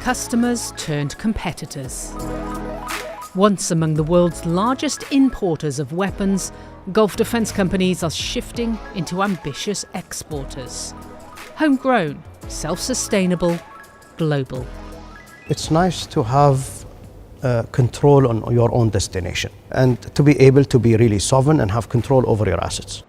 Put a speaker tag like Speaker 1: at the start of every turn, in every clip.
Speaker 1: customers turned competitors. Once among the world's largest importers of weapons, Gulf defence companies are shifting into ambitious exporters. Homegrown, self-sustainable, global.
Speaker 2: It's nice to have control on your own destination and to be able to be really sovereign and have control over your assets.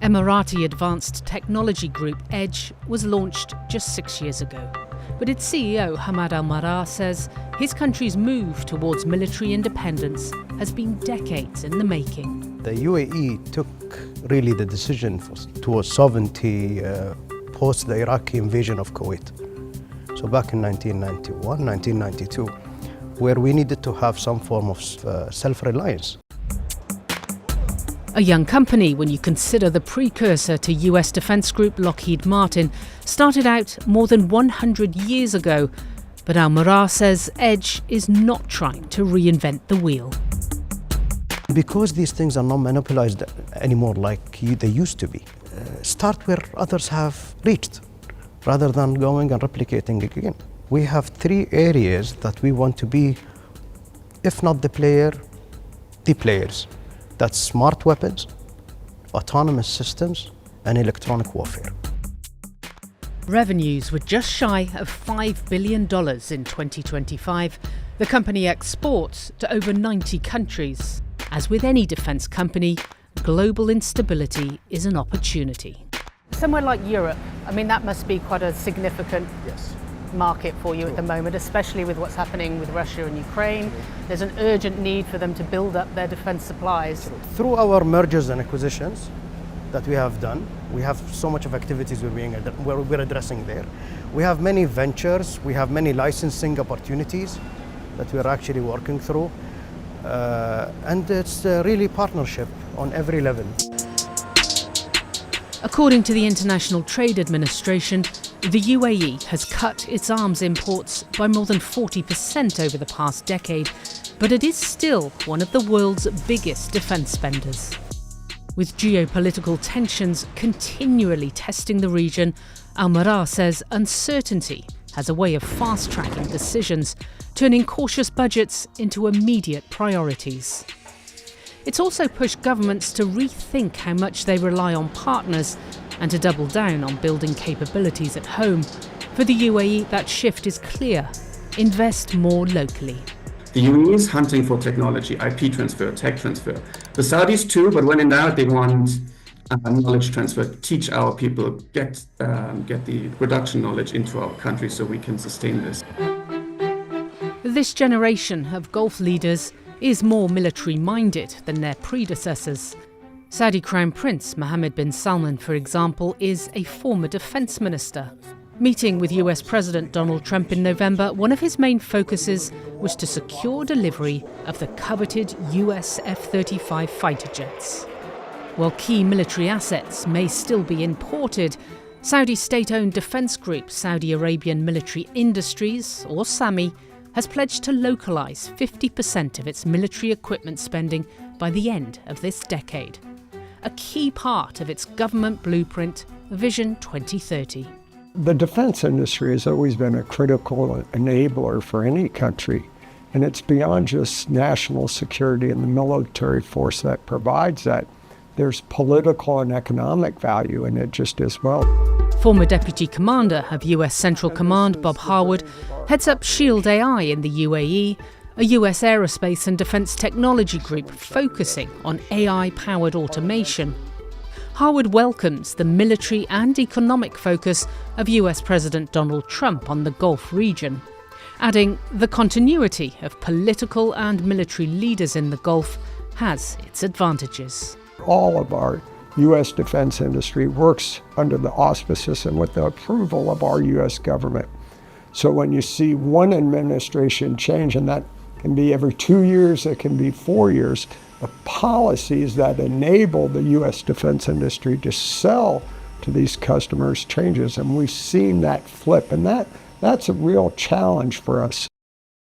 Speaker 1: Emirati advanced technology group Edge was launched just 6 years ago. But its CEO, Hamad Al-Marah, says his country's move towards military independence has been decades in the making.
Speaker 2: The UAE took really the decision towards sovereignty post the Iraqi invasion of Kuwait. So back in 1991, 1992, where we needed to have some form of self-reliance.
Speaker 1: A young company when you consider the precursor to US defence group Lockheed Martin started out more than 100 years ago. But Al-Marah says Edge is not trying to reinvent the wheel.
Speaker 2: Because these things are not monopolized anymore like they used to be, start where others have reached, rather than going and replicating again. We have 3 areas that we want to be, if not the player, the players. That's smart weapons, autonomous systems, and electronic warfare.
Speaker 1: Revenues were just shy of $5 billion in 2025. The company exports to over 90 countries. As with any defence company, global instability is an opportunity. Somewhere like Europe, I mean, that must be quite a significant market for you at the moment, especially with what's happening with Russia and Ukraine. There's an urgent need for them to build up their defence supplies.
Speaker 2: Through our mergers and acquisitions that we have done, we have so much of activities we're addressing there. We have many ventures, we have many licensing opportunities that we're actually working through. And it's really partnership on every level.
Speaker 1: According to the International Trade Administration, the UAE has cut its arms imports by more than 40% over the past decade, but it is still one of the world's biggest defence spenders. With geopolitical tensions continually testing the region, Al-Marah says uncertainty has a way of fast-tracking decisions, turning cautious budgets into immediate priorities. It's also pushed governments to rethink how much they rely on partners and to double down on building capabilities at home. For the UAE, that shift is clear. Invest more locally.
Speaker 3: The UAE is hunting for technology, IP transfer, tech transfer. The Saudis too, but when in doubt, they want knowledge transfer. Teach our people, get the production knowledge into our country so we can sustain this.
Speaker 1: This generation of Gulf leaders is more military-minded than their predecessors. Saudi Crown Prince Mohammed bin Salman, for example, is a former defence minister. Meeting with US President Donald Trump in November, one of his main focuses was to secure delivery of the coveted US F-35 fighter jets. While key military assets may still be imported, Saudi state-owned defence group Saudi Arabian Military Industries, or SAMI, has pledged to localise 50% of its military equipment spending by the end of this decade. A key part of its government blueprint, Vision 2030.
Speaker 4: The defense industry has always been a critical enabler for any country, and it's beyond just national security and the military force that provides that. There's political and economic value in it just as well.
Speaker 1: Former Deputy Commander of US Central Command, Bob Harwood, heads up Shield AI in the UAE, a US aerospace and defence technology group focusing on AI-powered automation. Harwood welcomes the military and economic focus of US President Donald Trump on the Gulf region, adding the continuity of political and military leaders in the Gulf has its advantages.
Speaker 4: All of our U.S. defense industry works under the auspices and with the approval of our U.S. government. So when you see one administration change, and that can be every 2 years, it can be 4 years, the policies that enable the U.S. defense industry to sell to these customers changes, and we've seen that flip, and that's a real challenge for us.